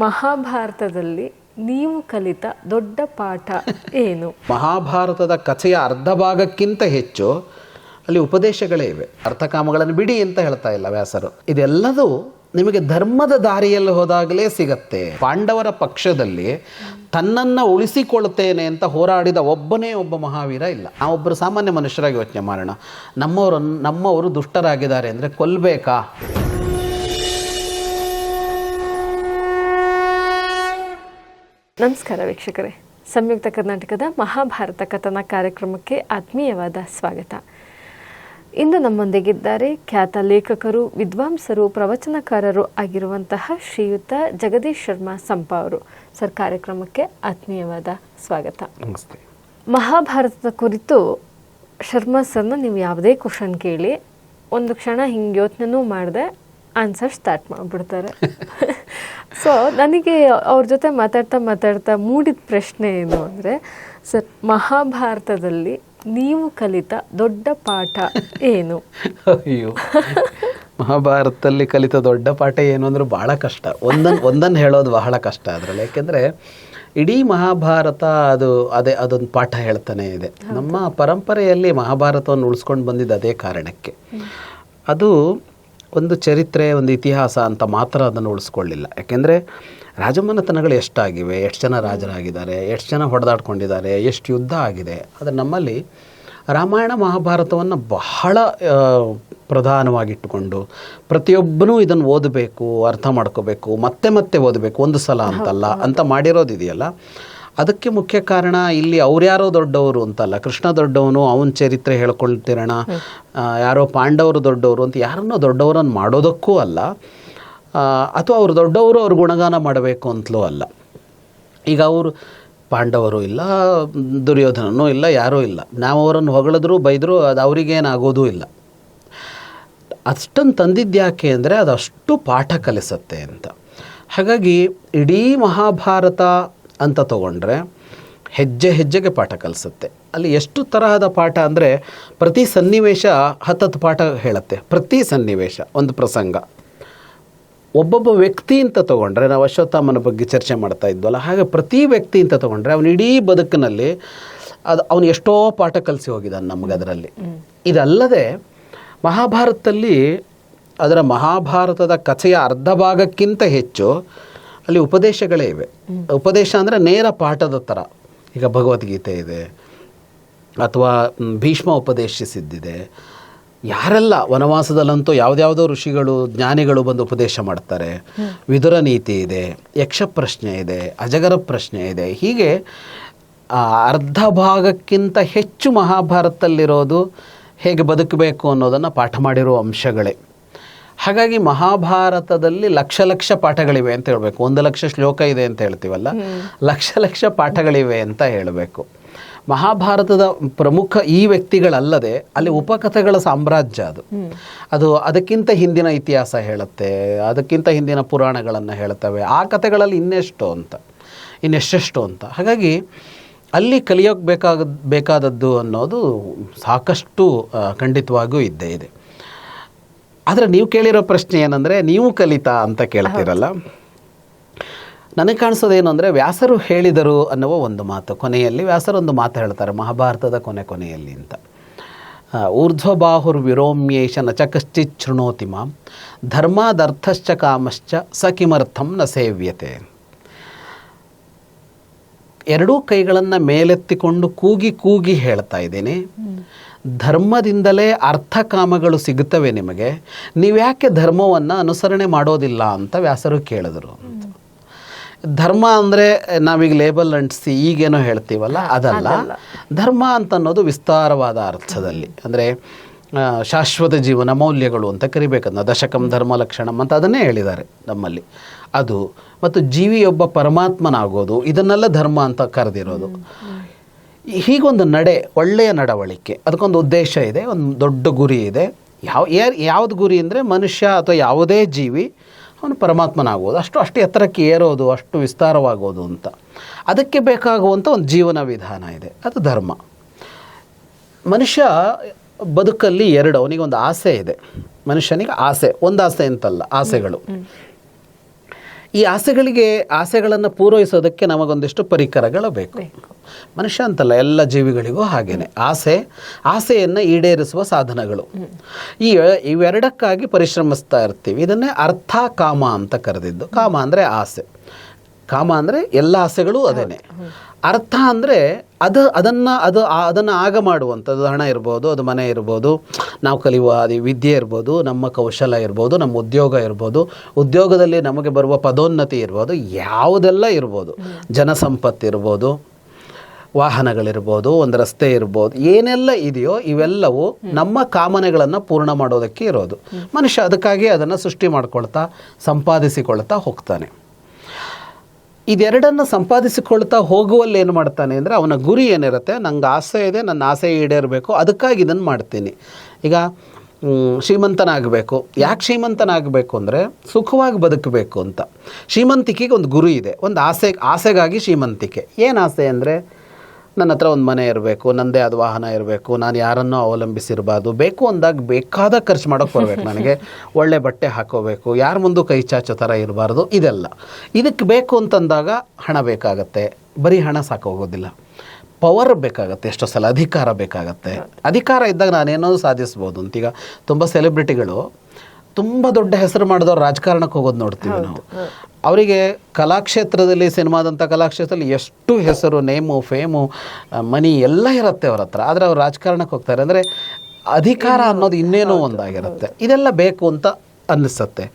ಮಹಾಭಾರತದಲ್ಲಿ ನೀವು ಕಲಿತ ದೊಡ್ಡ ಪಾಠ ಏನು? ಮಹಾಭಾರತದ ಕಥೆಯ ಅರ್ಧ ಭಾಗಕ್ಕಿಂತ ಹೆಚ್ಚು ಅಲ್ಲಿ ಉಪದೇಶಗಳೇ ಇವೆ. ಅರ್ಥಕಾಮಗಳನ್ನು ಬಿಡಿ ಅಂತ ಹೇಳ್ತಾ ಇಲ್ಲ ವ್ಯಾಸರು. ಇದೆಲ್ಲದೂ ನಿಮಗೆ ಧರ್ಮದ ದಾರಿಯಲ್ಲಿ ಹೋದಾಗಲೇ ಸಿಗತ್ತೆ. ಪಾಂಡವರ ಪಕ್ಷದಲ್ಲಿ ತನ್ನನ್ನು ಉಳಿಸಿಕೊಳ್ತೇನೆ ಅಂತ ಹೋರಾಡಿದ ಒಬ್ಬನೇ ಒಬ್ಬ ಮಹಾವೀರ ಇಲ್ಲ. ನಾವೊಬ್ಬರು ಸಾಮಾನ್ಯ ಮನುಷ್ಯರಾಗಿ ಯೋಚನೆ ಮಾಡೋಣ. ನಮ್ಮವರು ದುಷ್ಟರಾಗಿದ್ದಾರೆ ಅಂದರೆ ಕೊಲ್ಲಬೇಕಾ? ನಮಸ್ಕಾರ ವೀಕ್ಷಕರೇ, ಸಂಯುಕ್ತ ಕರ್ನಾಟಕದ ಮಹಾಭಾರತ ಕಥನ ಕಾರ್ಯಕ್ರಮಕ್ಕೆ ಆತ್ಮೀಯವಾದ ಸ್ವಾಗತ. ಇಂದು ನಮ್ಮೊಂದಿಗಿದ್ದಾರೆ ಖ್ಯಾತ ಲೇಖಕರು, ವಿದ್ವಾಂಸರು, ಪ್ರವಚನಕಾರರು ಆಗಿರುವಂತಹ ಶ್ರೀಯುತ ಜಗದೀಶ್ ಶರ್ಮಾ ಸಂಪ ಅವರು. ಸರ್, ಕಾರ್ಯಕ್ರಮಕ್ಕೆ ಆತ್ಮೀಯವಾದ ಸ್ವಾಗತ. ನಮಸ್ತೆ. ಮಹಾಭಾರತದ ಕುರಿತು ಶರ್ಮಾ ಸರ್ನ ನೀವು ಯಾವುದೇ ಕ್ವಶನ್ ಕೇಳಿ ಒಂದು ಕ್ಷಣ ಹಿಂಗೆ ಯೋಚನೆನೂ ಮಾಡಿದೆ ಆನ್ಸರ್ ಸ್ಟಾರ್ಟ್ ಮಾಡಿಬಿಡ್ತಾರೆ. ಸೊ ನನಗೆ ಅವ್ರ ಜೊತೆ ಮಾತಾಡ್ತಾ ಮೂಡಿದ ಪ್ರಶ್ನೆ ಏನು ಅಂದರೆ, ಸರ್, ಮಹಾಭಾರತದಲ್ಲಿ ನೀವು ಕಲಿತ ದೊಡ್ಡ ಪಾಠ ಏನು? ಅಯ್ಯೋ, ಮಹಾಭಾರತದಲ್ಲಿ ಕಲಿತ ದೊಡ್ಡ ಪಾಠ ಏನು ಅಂದ್ರೆ ಭಾಳ ಕಷ್ಟ. ಒಂದನ್ನು ಹೇಳೋದು ಬಹಳ ಕಷ್ಟ ಅದರಲ್ಲಿ. ಯಾಕೆಂದರೆ ಇಡೀ ಮಹಾಭಾರತ ಅದೊಂದು ಪಾಠ ಹೇಳ್ತಾನೆ ಇದೆ. ನಮ್ಮ ಪರಂಪರೆಯಲ್ಲಿ ಮಹಾಭಾರತವನ್ನು ಉಳಿಸ್ಕೊಂಡು ಬಂದಿದ್ದು ಅದೇ ಕಾರಣಕ್ಕೆ. ಅದು ಒಂದು ಚರಿತ್ರೆ, ಒಂದು ಇತಿಹಾಸ ಅಂತ ಮಾತ್ರ ಅದನ್ನು ಉಳಿಸ್ಕೊಳ್ಳಿಲ್ಲ. ಯಾಕೆಂದರೆ ರಾಜಮನೆತನಗಳು ಎಷ್ಟಾಗಿವೆ, ಎಷ್ಟು ಜನ ರಾಜರಾಗಿದ್ದಾರೆ, ಎಷ್ಟು ಜನ ಹೊಡೆದಾಡ್ಕೊಂಡಿದ್ದಾರೆ, ಎಷ್ಟು ಯುದ್ಧ ಆಗಿದೆ. ಆದರೆ ನಮ್ಮಲ್ಲಿ ರಾಮಾಯಣ ಮಹಾಭಾರತವನ್ನು ಬಹಳ ಪ್ರಧಾನವಾಗಿಟ್ಟುಕೊಂಡು ಪ್ರತಿಯೊಬ್ಬನೂ ಇದನ್ನು ಓದಬೇಕು, ಅರ್ಥ ಮಾಡ್ಕೋಬೇಕು, ಮತ್ತೆ ಓದಬೇಕು, ಒಂದು ಸಲ ಅಂತಲ್ಲ ಅಂತ ಮಾಡಿರೋದಿದೆಯಲ್ಲ. ಅದಕ್ಕೆ ಮುಖ್ಯ ಕಾರಣ ಇಲ್ಲಿ ಅವ್ರ್ಯಾರೋ ದೊಡ್ಡವರು ಅಂತಲ್ಲ. ಕೃಷ್ಣ ದೊಡ್ಡವನು, ಅವನ ಚರಿತ್ರೆ ಹೇಳ್ಕೊಳ್ತಿರೋಣ, ಯಾರೋ ಪಾಂಡವರು ದೊಡ್ಡವರು ಅಂತ ಯಾರನ್ನೋ ದೊಡ್ಡವರನ್ನು ಮಾಡೋದಕ್ಕೂ ಅಲ್ಲ, ಅಥವಾ ಅವರು ದೊಡ್ಡವರು ಅವ್ರ ಗುಣಗಾನ ಮಾಡಬೇಕು ಅಂತಲೂ ಅಲ್ಲ. ಈಗ ಅವರು ಪಾಂಡವರು ಇಲ್ಲ, ದುರ್ಯೋಧನನೂ ಇಲ್ಲ, ಯಾರೂ ಇಲ್ಲ. ನಾವು ಅವರನ್ನು ಹೊಗಳಿದ್ರು ಬೈದರೂ ಅದು ಅವರಿಗೇನಾಗೋದೂ ಇಲ್ಲ. ಅಷ್ಟನ್ನು ತಂದಿದ್ಯಾಕೆ ಅಂದರೆ ಅದಷ್ಟು ಪಾಠ ಕಲಿಸುತ್ತೆ ಅಂತ. ಹಾಗಾಗಿ ಇಡೀ ಮಹಾಭಾರತ ಅಂತ ತಗೊಂಡ್ರೆ ಹೆಜ್ಜೆ ಹೆಜ್ಜೆಗೆ ಪಾಠ ಕಲಿಸುತ್ತೆ. ಅಲ್ಲಿ ಎಷ್ಟು ತರಹದ ಪಾಠ ಅಂದರೆ ಪ್ರತಿ ಸನ್ನಿವೇಶ 10 ಪಾಠ ಹೇಳುತ್ತೆ. ಪ್ರತಿ ಸನ್ನಿವೇಶ ಒಂದು ಪ್ರಸಂಗ. ಒಬ್ಬೊಬ್ಬ ವ್ಯಕ್ತಿ ಅಂತ ತೊಗೊಂಡ್ರೆ, ನಾವು ಅಶ್ವತ್ಥಾಮನ ಬಗ್ಗೆ ಚರ್ಚೆ ಮಾಡ್ತಾ ಇದ್ವಲ್ಲ, ಹಾಗೆ ಪ್ರತಿ ವ್ಯಕ್ತಿ ಅಂತ ತೊಗೊಂಡ್ರೆ ಅವನ ಇಡೀ ಬದುಕಿನಲ್ಲಿ ಅವನು ಎಷ್ಟೋ ಪಾಠ ಕಲಿಸಿ ಹೋಗಿದ್ದಾನೆ ನಮಗೆ ಅದರಲ್ಲಿ. ಇದಲ್ಲದೆ ಮಹಾಭಾರತದಲ್ಲಿ ಮಹಾಭಾರತದ ಕಥೆಯ ಅರ್ಧ ಭಾಗಕ್ಕಿಂತ ಹೆಚ್ಚು ಅಲ್ಲಿ ಉಪದೇಶಗಳೇ ಇವೆ. ಉಪದೇಶ ಅಂದರೆ ನೇರ ಪಾಠದ ಥರ. ಈಗ ಭಗವದ್ಗೀತೆ ಇದೆ, ಅಥವಾ ಭೀಷ್ಮ ಉಪದೇಶಿಸಿದ್ದಿದೆ. ಯಾರೆಲ್ಲ ವನವಾಸದಲ್ಲಂತೂ ಯಾವುದ್ಯಾವುದೋ ಋಷಿಗಳು, ಜ್ಞಾನಿಗಳು ಬಂದು ಉಪದೇಶ ಮಾಡ್ತಾರೆ. ವಿದುರ ನೀತಿ ಇದೆ, ಯಕ್ಷ ಪ್ರಶ್ನೆ ಇದೆ, ಅಜಗರ ಪ್ರಶ್ನೆ ಇದೆ. ಹೀಗೆ ಅರ್ಧ ಭಾಗಕ್ಕಿಂತ ಹೆಚ್ಚು ಮಹಾಭಾರತದಲ್ಲಿರೋದು ಹೇಗೆ ಬದುಕಬೇಕು ಅನ್ನೋದನ್ನು ಪಾಠ ಮಾಡಿರೋ ಅಂಶಗಳೇ. ಹಾಗಾಗಿ ಮಹಾಭಾರತದಲ್ಲಿ ಲಕ್ಷ ಪಾಠಗಳಿವೆ ಅಂತ ಹೇಳಬೇಕು. 1,00,000 ಶ್ಲೋಕ ಇದೆ ಅಂತ ಹೇಳ್ತೀವಲ್ಲ, ಲಕ್ಷ ಪಾಠಗಳಿವೆ ಅಂತ ಹೇಳಬೇಕು. ಮಹಾಭಾರತದ ಪ್ರಮುಖ ಈ ವ್ಯಕ್ತಿಗಳಲ್ಲದೆ ಅಲ್ಲಿ ಉಪಕಥೆಗಳ ಸಾಮ್ರಾಜ್ಯ ಅದು ಅದಕ್ಕಿಂತ ಹಿಂದಿನ ಇತಿಹಾಸ ಹೇಳುತ್ತೆ, ಅದಕ್ಕಿಂತ ಹಿಂದಿನ ಪುರಾಣಗಳನ್ನು ಹೇಳ್ತವೆ. ಆ ಕಥೆಗಳಲ್ಲಿ ಇನ್ನೆಷ್ಟೆಷ್ಟು ಅಂತ. ಹಾಗಾಗಿ ಅಲ್ಲಿ ಕಲಿಯೋಕ್ಕೆ ಬೇಕಾದದ್ದು ಅನ್ನೋದು ಸಾಕಷ್ಟು ಖಂಡಿತವಾಗಿಯೂ ಇದ್ದೇ ಇದೆ. ಆದರೆ ನೀವು ಕೇಳಿರೋ ಪ್ರಶ್ನೆ ಏನಂದರೆ, ನೀವು ಕಲಿತಾ ಅಂತ ಕೇಳ್ತೀರಲ್ಲ. ನನಗೆ ಕಾಣಿಸೋದೇನು ಅಂದರೆ, ವ್ಯಾಸರು ಹೇಳಿದರು ಅನ್ನುವ ಒಂದು ಮಾತು. ಕೊನೆಯಲ್ಲಿ ವ್ಯಾಸರೊಂದು ಮಾತು ಹೇಳ್ತಾರೆ ಮಹಾಭಾರತದ ಕೊನೆಯಲ್ಲಿ ಅಂತ. ಊರ್ಧ್ವಬಾಹುರ್ ವಿರೋಮ್ಯೇಶ ನ ಚ ಕಶ್ಚಿತ್ ಶೃಣೋತಿ ಮಾಂ ಧರ್ಮಾದರ್ಥಶ್ಚ ಕಾಮಶ್ಚ ಸ ಕಿಮರ್ಥಂ ನ ಸೇವ್ಯತೆ. ಎರಡೂ ಕೈಗಳನ್ನು ಮೇಲೆತ್ತಿಕೊಂಡು ಕೂಗಿ ಹೇಳ್ತಾ ಇದ್ದೀನಿ, ಧರ್ಮದಿಂದಲೇ ಅರ್ಥ ಕಾಮಗಳು ಸಿಗುತ್ತವೆ ನಿಮಗೆ, ನೀವ್ಯಾಕೆ ಧರ್ಮವನ್ನು ಅನುಸರಣೆ ಮಾಡೋದಿಲ್ಲ ಅಂತ ವ್ಯಾಸರು ಕೇಳಿದ್ರು ಅಂತ. ಧರ್ಮ ಅಂದರೆ ನಾವೀಗ ಲೇಬಲ್ ಅಂಟಿಸಿ ಈಗೇನೋ ಹೇಳ್ತೀವಲ್ಲ, ಅದಲ್ಲ. ಧರ್ಮ ಅಂತ ಅನ್ನೋದು ವಿಸ್ತಾರವಾದ ಅರ್ಥದಲ್ಲಿ, ಅಂದರೆ ಶಾಶ್ವತ ಜೀವನ ಮೌಲ್ಯಗಳು ಅಂತ ಕರಿಬೇಕಂದ. ದಶಕಂ ಧರ್ಮ ಲಕ್ಷಣಂ ಅಂತ ಅದನ್ನೇ ಹೇಳಿದ್ದಾರೆ ನಮ್ಮಲ್ಲಿ. ಅದು ಮತ್ತು ಜೀವಿಯೊಬ್ಬ ಪರಮಾತ್ಮನಾಗೋದು, ಇದನ್ನೆಲ್ಲ ಧರ್ಮ ಅಂತ ಕರೆದಿರೋದು. ಹೀಗೊಂದು ಒಳ್ಳೆಯ ನಡವಳಿಕೆ, ಅದಕ್ಕೊಂದು ಉದ್ದೇಶ ಇದೆ, ಒಂದು ದೊಡ್ಡ ಗುರಿ ಇದೆ. ಯಾವ್ದು ಗುರಿ ಅಂದರೆ ಮನುಷ್ಯ ಅಥವಾ ಯಾವುದೇ ಜೀವಿ ಅವನು ಪರಮಾತ್ಮನಾಗೋದು, ಅಷ್ಟು ಎತ್ತರಕ್ಕೆ ಏರೋದು, ಅಷ್ಟು ವಿಸ್ತಾರವಾಗೋದು ಅಂತ. ಅದಕ್ಕೆ ಬೇಕಾಗುವಂಥ ಒಂದು ಜೀವನ ವಿಧಾನ ಇದೆ, ಅದು ಧರ್ಮ. ಮನುಷ್ಯ ಬದುಕಲ್ಲಿ ಅವನಿಗೊಂದು ಆಸೆ ಇದೆ. ಮನುಷ್ಯನಿಗೆ ಆಸೆ, ಒಂದು ಆಸೆ ಅಂತಲ್ಲ, ಆಸೆಗಳು. ಈ ಆಸೆಗಳನ್ನು ಪೂರೈಸೋದಕ್ಕೆ ನಮಗೊಂದಿಷ್ಟು ಪರಿಕರಗಳು ಬೇಕು. ಮನುಷ್ಯ ಅಂತಲ್ಲ, ಎಲ್ಲ ಜೀವಿಗಳಿಗೂ ಹಾಗೇನೆ ಆಸೆಯನ್ನು ಈಡೇರಿಸುವ ಸಾಧನಗಳು. ಇವೆರಡಕ್ಕಾಗಿ ಪರಿಶ್ರಮಿಸ್ತಾ ಇರ್ತೀವಿ. ಇದನ್ನೇ ಅರ್ಥ ಕಾಮ ಅಂತ ಕರೆದಿದ್ದು. ಕಾಮ ಅಂದರೆ ಆಸೆ, ಕಾಮ ಅಂದರೆ ಎಲ್ಲ ಆಸೆಗಳು ಅದೇನೆ. ಅರ್ಥ ಅಂದರೆ ಅದನ್ನು ಆಗ ಮಾಡುವಂಥದ್ದು. ಹಣ ಇರ್ಬೋದು, ಅದು ಮನೆ ಇರ್ಬೋದು, ನಾವು ಕಲಿಯುವ ಅದು ವಿದ್ಯೆ ಇರ್ಬೋದು, ನಮ್ಮ ಕೌಶಲ ಇರ್ಬೋದು, ನಮ್ಮ ಉದ್ಯೋಗ ಇರ್ಬೋದು, ಉದ್ಯೋಗದಲ್ಲಿ ನಮಗೆ ಬರುವ ಪದೋನ್ನತಿ ಇರ್ಬೋದು, ಯಾವುದೆಲ್ಲ ಇರ್ಬೋದು, ಜನಸಂಪತ್ತು ಇರ್ಬೋದು, ವಾಹನಗಳಿರ್ಬೋದು, ಒಂದು ರಸ್ತೆ ಇರ್ಬೋದು, ಏನೆಲ್ಲ ಇದೆಯೋ ಇವೆಲ್ಲವೂ ನಮ್ಮ ಕಾಮನೆಗಳನ್ನು ಪೂರ್ಣ ಮಾಡೋದಕ್ಕೆ ಇರೋದು. ಮನುಷ್ಯ ಅದಕ್ಕಾಗಿ ಅದನ್ನು ಸೃಷ್ಟಿ ಮಾಡ್ಕೊಳ್ತಾ ಸಂಪಾದಿಸಿಕೊಳ್ತಾ ಹೋಗ್ತಾನೆ. ಇದೆರಡನ್ನು ಸಂಪಾದಿಸಿಕೊಳ್ತಾ ಹೋಗುವಲ್ಲಿ ಏನು ಮಾಡ್ತಾನೆ ಅಂದರೆ, ಅವನ ಗುರಿ ಏನಿರುತ್ತೆ, ನಂಗೆ ಆಸೆ ಇದೆ, ನನ್ನ ಆಸೆ ಈಡೇರಬೇಕು, ಅದಕ್ಕಾಗಿ ಇದನ್ನು ಮಾಡ್ತೀನಿ. ಈಗ ಶ್ರೀಮಂತನಾಗಬೇಕು. ಯಾಕೆ ಶ್ರೀಮಂತನಾಗಬೇಕು ಅಂದರೆ ಸುಖವಾಗಿ ಬದುಕಬೇಕು ಅಂತ. ಶ್ರೀಮಂತಿಕೆಗೆ ಒಂದು ಗುರಿ ಇದೆ, ಒಂದು ಆಸೆಗಾಗಿ ಶ್ರೀಮಂತಿಕೆ. ಏನು ಆಸೆ ಅಂದರೆ, ನನ್ನ ಹತ್ರ ಒಂದು ಮನೆ ಇರಬೇಕು, ನನ್ನದೇ ಆದ ವಾಹನ ಇರಬೇಕು, ನಾನು ಯಾರನ್ನೂ ಅವಲಂಬಿಸಿರಬಾರ್ದು, ಬೇಕು ಅಂದಾಗ ಬೇಕಾದ ಖರ್ಚು ಮಾಡೋಕ್ಕೆ ಬರಬೇಕು, ನನಗೆ ಒಳ್ಳೆ ಬಟ್ಟೆ ಹಾಕೋಬೇಕು, ಯಾರ ಮುಂದೂ ಕೈ ಚಾಚೋ ಥರ ಇರಬಾರ್ದು. ಇದಕ್ಕೆ ಬೇಕು ಅಂತಂದಾಗ ಹಣ ಬೇಕಾಗತ್ತೆ. ಬರೀ ಹಣ ಸಾಕೋಗೋದಿಲ್ಲ, ಪವರ್ ಬೇಕಾಗತ್ತೆ, ಎಷ್ಟೋ ಸಲ ಅಧಿಕಾರ ಬೇಕಾಗತ್ತೆ. ಅಧಿಕಾರ ಇದ್ದಾಗ ನಾನೇನೋ ಸಾಧಿಸ್ಬೋದು ಅಂತ. ಈಗ ತುಂಬ ಸೆಲೆಬ್ರಿಟಿಗಳು ತುಂಬ ದೊಡ್ಡ ಹೆಸರು ಮಾಡಿದವ್ರು ರಾಜಕಾರಣಕ್ಕೆ ಹೋಗೋದು ನೋಡ್ತೀವಿ ನಾವು. ಅವರಿಗೆ ಕಲಾಕ್ಷೇತ್ರದಲ್ಲಿ, ಸಿನಿಮಾದಂಥ ಕಲಾಕ್ಷೇತ್ರದಲ್ಲಿ ಎಷ್ಟು ಹೆಸರು, ನೇಮು, ಫೇಮು, ಮನಿ ಎಲ್ಲ ಇರುತ್ತೆ ಅವ್ರ ಹತ್ರ. ಆದರೆ ಅವ್ರು ರಾಜಕಾರಣಕ್ಕೆ ಹೋಗ್ತಾರೆ ಅಂದರೆ ಅಧಿಕಾರ ಅನ್ನೋದು ಇನ್ನೇನೋ ಒಂದಾಗಿರುತ್ತೆ. ಇದೆಲ್ಲ ಬೇಕು ಅಂತ ಅನ್ನಿಸುತ್ತೆ.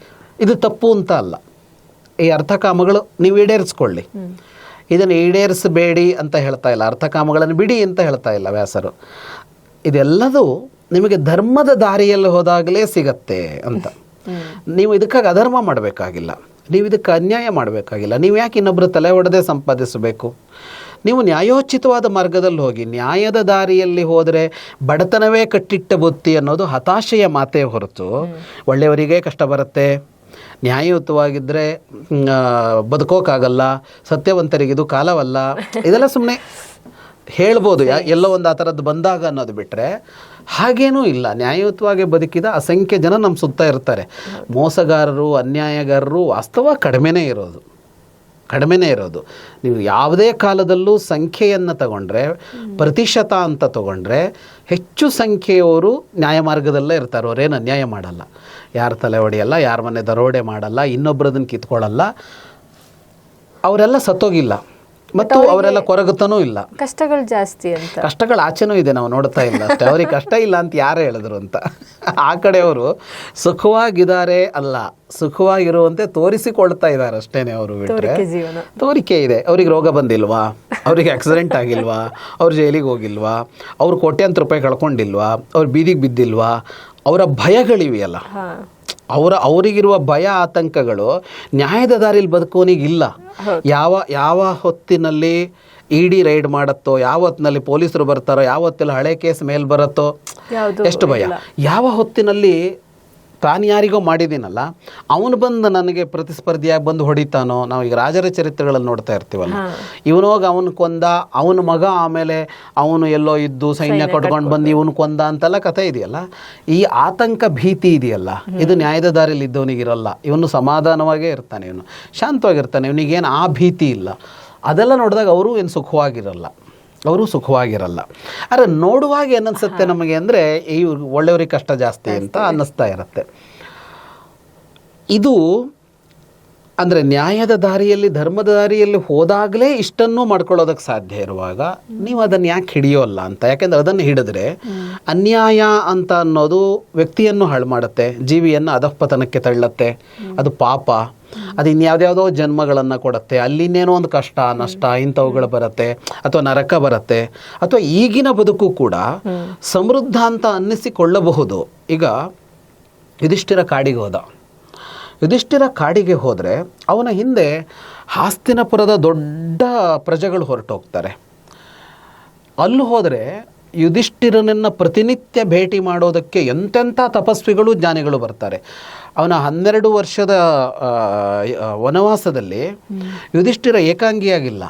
ಇದು ತಪ್ಪು ಅಂತ ಅಲ್ಲ. ಈ ಅರ್ಥಕಾಮಗಳು ನೀವು ಈಡೇರಿಸ್ಕೊಳ್ಳಿ, ಇದನ್ನು ಈಡೇರಿಸಬೇಡಿ ಅಂತ ಹೇಳ್ತಾ ಇಲ್ಲ, ಅರ್ಥಕಾಮಗಳನ್ನು ಬಿಡಿ ಅಂತ ಹೇಳ್ತಾ ಇಲ್ಲ ವ್ಯಾಸರು. ಇದೆಲ್ಲದೂ ನಿಮಗೆ ಧರ್ಮದ ದಾರಿಯಲ್ಲಿ ಹೋದಾಗಲೇ ಸಿಗತ್ತೆ ಅಂತ. ನೀವು ಇದಕ್ಕಾಗಿ ಅಧರ್ಮ ಮಾಡಬೇಕಾಗಿಲ್ಲ, ನೀವು ಇದಕ್ಕೆ ಅನ್ಯಾಯ ಮಾಡಬೇಕಾಗಿಲ್ಲ. ನೀವು ಯಾಕೆ ಇನ್ನೊಬ್ಬರು ತಲೆ ಹೊಡೆದೇ ಸಂಪಾದಿಸಬೇಕು? ನೀವು ನ್ಯಾಯೋಚಿತವಾದ ಮಾರ್ಗದಲ್ಲಿ ಹೋಗಿ. ನ್ಯಾಯದ ದಾರಿಯಲ್ಲಿ ಹೋದರೆ ಬಡತನವೇ ಕಟ್ಟಿಟ್ಟ ಬುತ್ತಿ ಅನ್ನೋದು ಹತಾಶೆಯ ಮಾತೇ ಹೊರತು ಒಳ್ಳೆಯವರಿಗೆ ಕಷ್ಟ ಬರುತ್ತೆ, ನ್ಯಾಯಯುತವಾಗಿದ್ದರೆ ಬದುಕೋಕ್ಕಾಗಲ್ಲ, ಸತ್ಯವಂತರಿಗಿದು ಕಾಲವಲ್ಲ, ಇದೆಲ್ಲ ಸುಮ್ಮನೆ ಹೇಳ್ಬೋದು ಎಲ್ಲೋ ಒಂದು ಆ ಥರದ್ದು ಬಂದಾಗ ಅನ್ನೋದು ಬಿಟ್ಟರೆ ಹಾಗೇನೂ ಇಲ್ಲ. ನ್ಯಾಯಯುತವಾಗಿ ಬದುಕಿದ ಅಸಂಖ್ಯ ಜನ ನಮ್ಮ ಸುತ್ತ ಇರ್ತಾರೆ. ಮೋಸಗಾರರು, ಅನ್ಯಾಯಗಾರರು ವಾಸ್ತವ ಕಡಿಮೆನೇ ಇರೋದು. ನೀವು ಯಾವುದೇ ಕಾಲದಲ್ಲೂ ಸಂಖ್ಯೆಯನ್ನು ತಗೊಂಡ್ರೆ, ಪ್ರತಿಶತ ಅಂತ ತಗೊಂಡ್ರೆ, ಹೆಚ್ಚು ಸಂಖ್ಯೆಯವರು ನ್ಯಾಯಮಾರ್ಗದಲ್ಲೇ ಇರ್ತಾರೆ. ಅವರೇನು ಅನ್ಯಾಯ ಮಾಡಲ್ಲ, ಯಾರ ತಲೆ ಹೊಡೆಯಲ್ಲ, ಯಾರ ಮನೆ ದರೋಡೆ ಮಾಡಲ್ಲ, ಇನ್ನೊಬ್ಬರದನ್ನು ಕಿತ್ಕೊಳ್ಳಲ್ಲ. ಅವರೆಲ್ಲ ಸತ್ತೋಗಿಲ್ಲ ಮತ್ತು ಅವರೆಲ್ಲ ಕೊರಗುತ್ತನೂ ಇಲ್ಲ. ಕಷ್ಟಗಳು ಜಾಸ್ತಿ ಅಂತ, ಕಷ್ಟಗಳು ಆಚೆನೂ ಇದೆ, ನಾವು ನೋಡ್ತಾ ಇಲ್ಲ ಅಷ್ಟೇ. ಅವ್ರಿಗೆ ಕಷ್ಟ ಇಲ್ಲ ಅಂತ ಯಾರು ಹೇಳಿದ್ರು ಅಂತ. ಆ ಕಡೆಯವರು ಸುಖವಾಗಿದ್ದಾರೆ ಅಲ್ಲ, ಸುಖವಾಗಿರುವಂತೆ ತೋರಿಸಿಕೊಳ್ತಾ ಇದ್ದಾರೆ ಅಷ್ಟೇ. ಅವರು ಬಿಟ್ಟರೆ ತೋರಿಕೆ ಇದೆ. ಅವ್ರಿಗೆ ರೋಗ ಬಂದಿಲ್ವಾ, ಅವ್ರಿಗೆ ಆಕ್ಸಿಡೆಂಟ್ ಆಗಿಲ್ವಾ, ಅವ್ರು ಜೈಲಿಗೆ ಹೋಗಿಲ್ವಾ, ಅವ್ರು ಕೋಟ್ಯಾಂತರ ರೂಪಾಯಿ ಕಳ್ಕೊಂಡಿಲ್ವಾ, ಅವ್ರು ಬೀದಿಗೆ ಬಿದ್ದಿಲ್ವಾ, ಅವರ ಭಯಗಳಿವೆಯಲ್ಲ, ಅವರಿಗಿರುವ ಭಯ ಆತಂಕಗಳು ನ್ಯಾಯದ ದಾರಿಯಲ್ಲಿ ಬದುಕೋನಿಗಿಲ್ಲ. ಯಾವ ಹೊತ್ತಿನಲ್ಲಿ ಇಡಿ ರೈಡ್ ಮಾಡುತ್ತೋ, ಯಾವ ಹೊತ್ತಿನಲ್ಲಿ ಪೊಲೀಸರು ಬರ್ತಾರೋ, ಯಾವ ಹೊತ್ತಲ್ಲಿ ಹಳೆ ಕೇಸ್ ಮೇಲೆ ಬರುತ್ತೋ, ಎಷ್ಟು ಭಯ. ಯಾವ ಹೊತ್ತಿನಲ್ಲಿ ತಾನು ಯಾರಿಗೋ ಮಾಡಿದ್ದೀನಲ್ಲ ಅವನು ಬಂದು ನನಗೆ ಪ್ರತಿಸ್ಪರ್ಧಿಯಾಗಿ ಬಂದು ಹೊಡಿತಾನೋ. ನಾವು ಈಗ ರಾಜರ ಚರಿತ್ರೆಗಳಲ್ಲಿ ನೋಡ್ತಾ ಇರ್ತೀವಲ್ಲ, ಇವನೋಗಿ ಅವನು ಕೊಂದ, ಅವನ ಮಗ ಆಮೇಲೆ ಅವನು ಎಲ್ಲೋ ಇದ್ದು ಸೈನ್ಯ ಕಟ್ಕೊಂಡು ಬಂದು ಇವನು ಕೊಂದ ಅಂತೆಲ್ಲ ಕಥೆ ಇದೆಯಲ್ಲ. ಈ ಆತಂಕ ಭೀತಿ ಇದೆಯಲ್ಲ, ಇದು ನ್ಯಾಯದ ದಾರಿಯಲ್ಲಿ ಇದ್ದವನಿಗಿರಲ್ಲ. ಇವನು ಸಮಾಧಾನವಾಗೇ ಇರ್ತಾನೆ, ಇವನು ಶಾಂತವಾಗಿರ್ತಾನೆ, ಇವನಿಗೇನು ಆ ಭೀತಿ ಇಲ್ಲ. ಅದೆಲ್ಲ ನೋಡಿದಾಗ ಅವರು ಏನು ಸುಖವಾಗಿರಲ್ಲ. ಆದರೆ ನೋಡುವಾಗ ಏನನ್ಸುತ್ತೆ ನಮಗೆ ಅಂದರೆ, ಈ ಒಳ್ಳೆಯವ್ರಿಗೆ ಕಷ್ಟ ಜಾಸ್ತಿ ಅಂತ ಅನ್ನಿಸ್ತಾ ಇರುತ್ತೆ. ಇದು ಅಂದರೆ ನ್ಯಾಯದ ದಾರಿಯಲ್ಲಿ, ಧರ್ಮದ ದಾರಿಯಲ್ಲಿ ಹೋದಾಗಲೇ ಇಷ್ಟನ್ನು ಮಾಡ್ಕೊಳ್ಳೋದಕ್ಕೆ ಸಾಧ್ಯ ಇರುವಾಗ ನೀವು ಅದನ್ನು ಯಾಕೆ ಹಿಡಿಯೋಲ್ಲ ಅಂತ. ಯಾಕೆಂದರೆ ಅದನ್ನು ಹಿಡಿದ್ರೆ ಅನ್ಯಾಯ ಅಂತ ಅನ್ನೋದು ವ್ಯಕ್ತಿಯನ್ನು ಹಾಳು ಮಾಡುತ್ತೆ, ಜೀವಿಯನ್ನು ಅಧಃಪತನಕ್ಕೆ ತಳ್ಳತ್ತೆ, ಅದು ಪಾಪ. ಅದು ಇನ್ಯಾವುದ್ಯಾವುದೋ ಜನ್ಮಗಳನ್ನು ಕೊಡುತ್ತೆ, ಅಲ್ಲಿನ್ನೇನೋ ಒಂದು ಕಷ್ಟ ನಷ್ಟ ಇಂಥವುಗಳು ಬರುತ್ತೆ, ಅಥವಾ ನರಕ ಬರುತ್ತೆ, ಅಥವಾ ಈಗಿನ ಬದುಕು ಕೂಡ ಸಮೃದ್ಧ ಅಂತ ಅನ್ನಿಸಿಕೊಳ್ಳಬಹುದು. ಈಗ ಯುಧಿಷ್ಠಿರ ಕಾಡಿಗೆ ಹೋದರೆ ಅವನ ಹಿಂದೆ ಹಾಸ್ತಿನಪುರದ ದೊಡ್ಡ ಪ್ರಜೆಗಳು ಹೊರಟೋಗ್ತಾರೆ. ಅಲ್ಲಿ ಹೋದರೆ ಯುಧಿಷ್ಠಿರನನ್ನು ಪ್ರತಿನಿತ್ಯ ಭೇಟಿ ಮಾಡೋದಕ್ಕೆ ಎಂತೆಂಥ ತಪಸ್ವಿಗಳು ಜ್ಞಾನಿಗಳು ಬರ್ತಾರೆ. ಅವನ 12 ವರ್ಷದ ವನವಾಸದಲ್ಲಿ ಯುಧಿಷ್ಠಿರ ಏಕಾಂಗಿಯಾಗಿಲ್ಲ.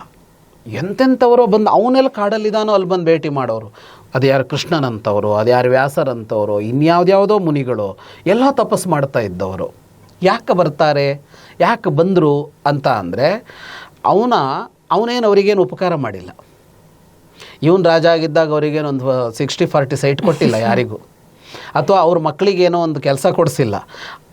ಎಂತೆಂಥವರೋ ಬಂದು ಅವನೆಲ್ಲ ಕಾಡಲ್ಲಿದ್ದಾನೋ ಅಲ್ಲಿ ಬಂದು ಭೇಟಿ ಮಾಡೋರು. ಅದು ಯಾರು ಕೃಷ್ಣನಂಥವರು, ಅದು ಯಾರು ವ್ಯಾಸರಂಥವರು, ಇನ್ಯಾವುದ್ಯಾವುದೋ ಮುನಿಗಳು ಎಲ್ಲ ತಪಸ್ಸು ಮಾಡ್ತಾ ಇದ್ದವರು. ಯಾಕೆ ಬರ್ತಾರೆ? ಯಾಕೆ ಬಂದರು ಅಂತ ಅಂದರೆ ಅವನೇನು ಅವರಿಗೇನು ಉಪಕಾರ ಮಾಡಿಲ್ಲ. ಇವನು ರಾಜ ಆಗಿದ್ದಾಗ ಅವರಿಗೇನು ಒಂದು 60-40 ಸೈಟ್ ಕೊಟ್ಟಿಲ್ಲ ಯಾರಿಗೂ, ಅಥವಾ ಅವ್ರ ಮಕ್ಕಳಿಗೇನೋ ಒಂದು ಕೆಲಸ ಕೊಡಿಸಿಲ್ಲ.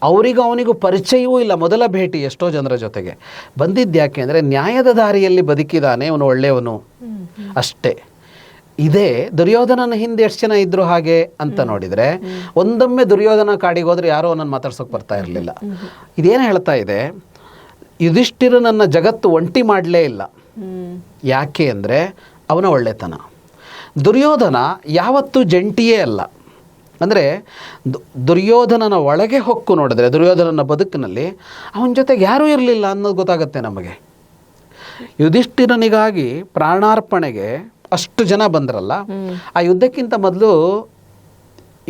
ಅವನಿಗೂ ಪರಿಚಯವೂ ಇಲ್ಲ, ಮೊದಲ ಭೇಟಿ ಎಷ್ಟೋ ಜನರ ಜೊತೆಗೆ. ಬಂದಿದ್ದು ಯಾಕೆ ಅಂದರೆ ನ್ಯಾಯದ ದಾರಿಯಲ್ಲಿ ಬದುಕಿದಾನೆ, ಅವನು ಒಳ್ಳೆಯವನು ಅಷ್ಟೇ. ಇದೇ ದುರ್ಯೋಧನನ ಹಿಂದೆ ಎಷ್ಟು ಜನ ಇದ್ರು ಹಾಗೆ ಅಂತ ನೋಡಿದರೆ, ಒಂದೊಮ್ಮೆ ದುರ್ಯೋಧನ ಕಾಡಿಗೆ ಹೋದ್ರೆ ಯಾರೋ ಅವನನ್ನು ಮಾತಾಡ್ಸೋಕೆ ಬರ್ತಾ ಇರಲಿಲ್ಲ. ಇದೇನು ಹೇಳ್ತಾ ಇದೆ, ಯುಧಿಷ್ಠಿರನನ್ನು ಜಗತ್ತು ಒಂಟಿ ಮಾಡಲೇ ಇಲ್ಲ. ಯಾಕೆ ಅಂದರೆ ಅವನ ಒಳ್ಳೆತನ. ದುರ್ಯೋಧನ ಯಾವತ್ತೂ ಜಂಟಿಯೇ ಅಲ್ಲ. ಅಂದರೆ ದುರ್ಯೋಧನನ ಒಳಗೆ ಹೊಕ್ಕು ನೋಡಿದ್ರೆ, ದುರ್ಯೋಧನನ ಬದುಕಿನಲ್ಲಿ ಅವನ ಜೊತೆಗೆ ಯಾರೂ ಇರಲಿಲ್ಲ ಅನ್ನೋದು ಗೊತ್ತಾಗುತ್ತೆ ನಮಗೆ. ಯುಧಿಷ್ಠಿರನಿಗಾಗಿ ಪ್ರಾಣಾರ್ಪಣೆಗೆ ಅಷ್ಟು ಜನ ಬಂದ್ರಲ್ಲ, ಆ ಯುದ್ಧಕ್ಕಿಂತ ಮೊದಲು